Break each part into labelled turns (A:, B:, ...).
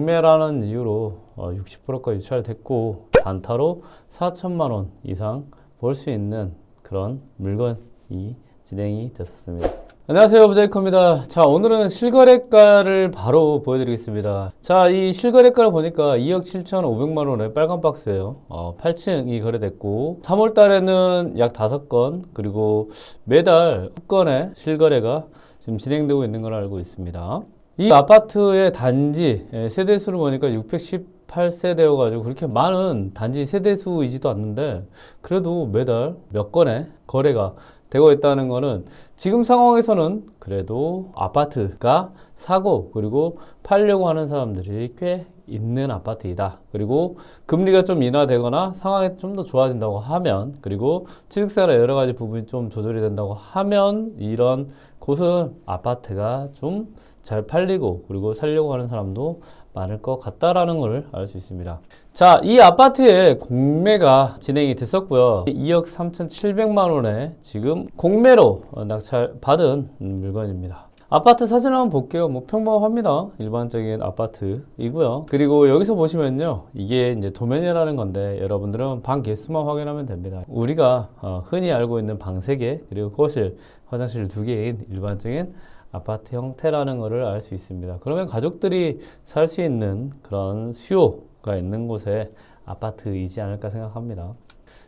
A: 공매라는 이유로 60%가 유찰됐고 단타로 4천만 원 이상 벌 수 있는 그런 물건이 진행이 됐었습니다. 안녕하세요, 부자이커입니다. 자, 오늘은 실거래가를 바로 보여드리겠습니다. 자, 이 실거래가를 보니까 2억 7,500만원의 빨간 박스예요. 8층이 거래됐고 3월 달에는 약 5건, 그리고 매달 6건의 실거래가 지금 진행되고 있는 걸 알고 있습니다. 이 아파트의 단지 세대수를 보니까 618세대여가지고 그렇게 많은 단지 세대수이지도 않는데 그래도 매달 몇 건의 거래가 되고 있다는 거는 지금 상황에서는 그래도 아파트가 사고 그리고 팔려고 하는 사람들이 꽤 있는 아파트이다. 그리고 금리가 좀 인하되거나 상황이 좀 더 좋아진다고 하면, 그리고 취득세나 여러 가지 부분이 좀 조절이 된다고 하면 이런 곳은 아파트가 좀 잘 팔리고 그리고 살려고 하는 사람도 많을 것 같다라는 걸 알 수 있습니다. 자, 이 아파트의 공매가 진행이 됐었고요. 2억 3,700만 원에 지금 공매로 낙찰받은 물건입니다. 아파트 사진 한번 볼게요. 뭐 평범합니다. 일반적인 아파트이고요. 그리고 여기서 보시면요, 이게 이제 도면이라는 건데 여러분들은 방 개수만 확인하면 됩니다. 우리가 흔히 알고 있는 방 3개, 그리고 거실, 화장실 2개인 일반적인 아파트 형태라는 것을 알 수 있습니다. 그러면 가족들이 살 수 있는 그런 수요가 있는 곳에 아파트이지 않을까 생각합니다.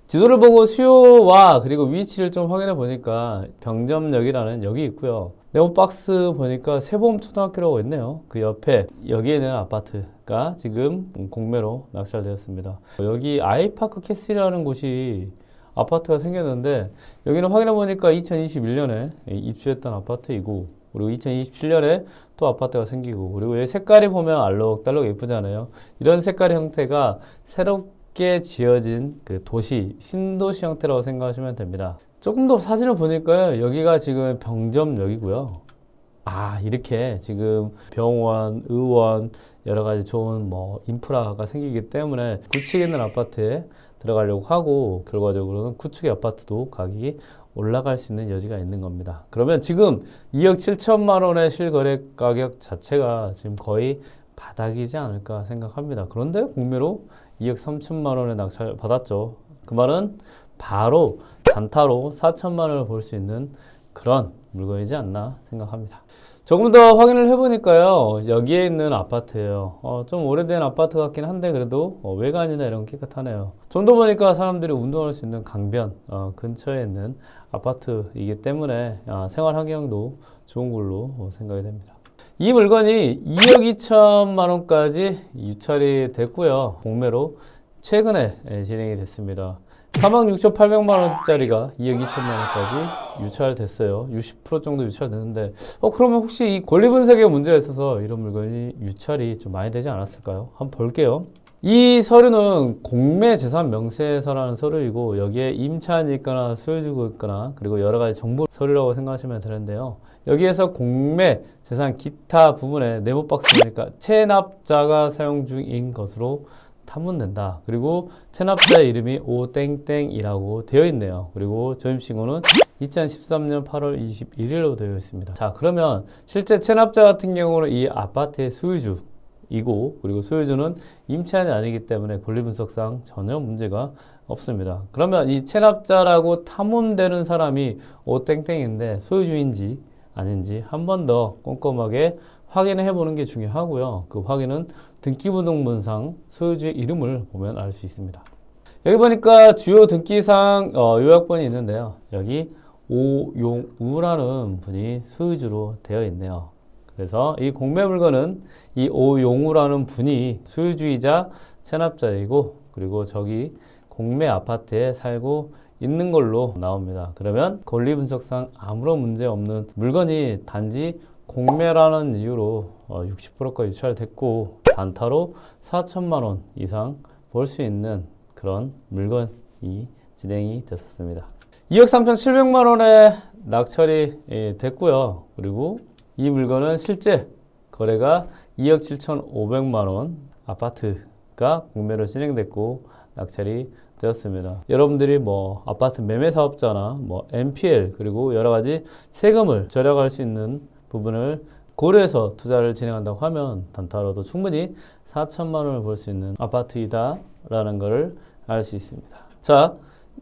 A: 지도를 보고 수요와 그리고 위치를 좀 확인해 보니까 병점역이라는 역이 있고요. 네모박스 보니까 세범초등학교라고 있네요. 그 옆에 여기에 있는 아파트가 지금 공매로 낙찰되었습니다. 여기 아이파크 캐슬이라는 곳이 아파트가 생겼는데 여기는 확인해 보니까 2021년에 입주했던 아파트이고, 그리고 2027년에 또 아파트가 생기고, 그리고 이 색깔이 보면 알록달록 예쁘잖아요. 이런 색깔의 형태가 새롭게 지어진 그 도시, 신도시 형태라고 생각하시면 됩니다. 조금 더 사진을 보니까요, 여기가 지금 병점역이고요. 이렇게 지금 병원, 의원, 여러 가지 좋은 인프라가 생기기 때문에 구축 있는 아파트에 들어가려고 하고, 결과적으로는 구축의 아파트도 가격이 올라갈 수 있는 여지가 있는 겁니다. 그러면 지금 2억 7천만 원의 실거래 가격 자체가 지금 거의 바닥이지 않을까 생각합니다. 그런데 공매로 2억 3천만 원에 낙찰 받았죠. 그 말은 바로 단타로 4천만 원을 볼 수 있는 그런 물건이지 않나 생각합니다. 조금 더 확인을 해보니까요, 여기에 있는 아파트예요. 좀 오래된 아파트 같긴 한데 그래도 외관이나 이런 게 깨끗하네요. 좀 더 보니까 사람들이 운동할 수 있는 강변 근처에 있는 아파트이기 때문에 생활 환경도 좋은 걸로 생각이 됩니다. 이 물건이 2억 2천만 원까지 유찰이 됐고요. 공매로 최근에 진행이 됐습니다. 46,800만 원짜리가 2억 2천만 원까지 유찰됐어요. 60% 정도 유찰됐는데 그러면 혹시 이 권리 분석에 문제가 있어서 이런 물건이 유찰이 좀 많이 되지 않았을까요? 한번 볼게요. 이 서류는 공매 재산 명세서라는 서류이고, 여기에 임차인이 있거나 소유주가 있거나 그리고 여러 가지 정보 서류라고 생각하시면 되는데요. 여기에서 공매 재산 기타 부분에 네모박스 보니까 체납자가 사용 중인 것으로 탐문된다. 그리고 체납자의 이름이 오땡땡이라고 되어 있네요. 그리고 점입신고는 2013년 8월 21일로 되어 있습니다. 자, 그러면 실제 체납자 같은 경우는 이 아파트의 소유주이고, 그리고 소유주는 임차인이 아니기 때문에 권리분석상 전혀 문제가 없습니다. 그러면 이 체납자라고 탐문되는 사람이 오땡땡인데 소유주인지 아닌지 한 번 더 꼼꼼하게 확인해 보는 게 중요하고요. 그 확인은 등기부등본상 소유주의 이름을 보면 알 수 있습니다. 여기 보니까 주요 등기상 요약본이 있는데요. 여기 오용우라는 분이 소유주로 되어 있네요. 그래서 이 공매 물건은 이 오용우라는 분이 소유주이자 체납자이고, 그리고 저기 공매 아파트에 살고 있는 걸로 나옵니다. 그러면 권리분석상 아무런 문제 없는 물건이 단지 공매라는 이유로 60%가 유찰됐고 단타로 4천만 원 이상 벌 수 있는 그런 물건이 진행이 됐었습니다. 2억 3,700만 원에 낙찰이 됐고요. 그리고 이 물건은 실제 거래가 2억 7,500만 원 아파트가 공매로 진행됐고 낙찰이 되었습니다. 여러분들이 아파트 매매 사업자나 NPL 그리고 여러 가지 세금을 절약할 수 있는 부분을 고려해서 투자를 진행한다고 하면 단타로도 충분히 4천만 원을 벌 수 있는 아파트이다 라는 것을 알 수 있습니다. 자,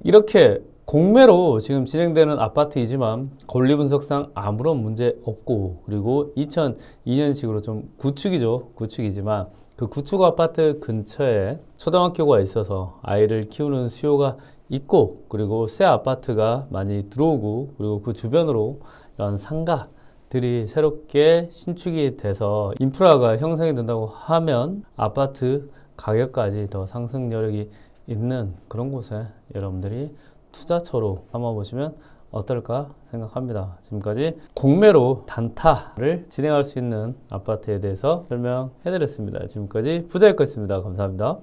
A: 이렇게 공매로 지금 진행되는 아파트이지만 권리 분석상 아무런 문제 없고, 그리고 2002년식으로 좀 구축이지만 그 구축 아파트 근처에 초등학교가 있어서 아이를 키우는 수요가 있고, 그리고 새 아파트가 많이 들어오고, 그리고 그 주변으로 이런 상가들이 새롭게 신축이 돼서 인프라가 형성이 된다고 하면 아파트 가격까지 더 상승 여력이 있는 그런 곳에 여러분들이 투자처로 삼아보시면 어떨까 생각합니다. 지금까지 공매로 단타를 진행할 수 있는 아파트에 대해서 설명해드렸습니다. 지금까지 부자였습니다. 감사합니다.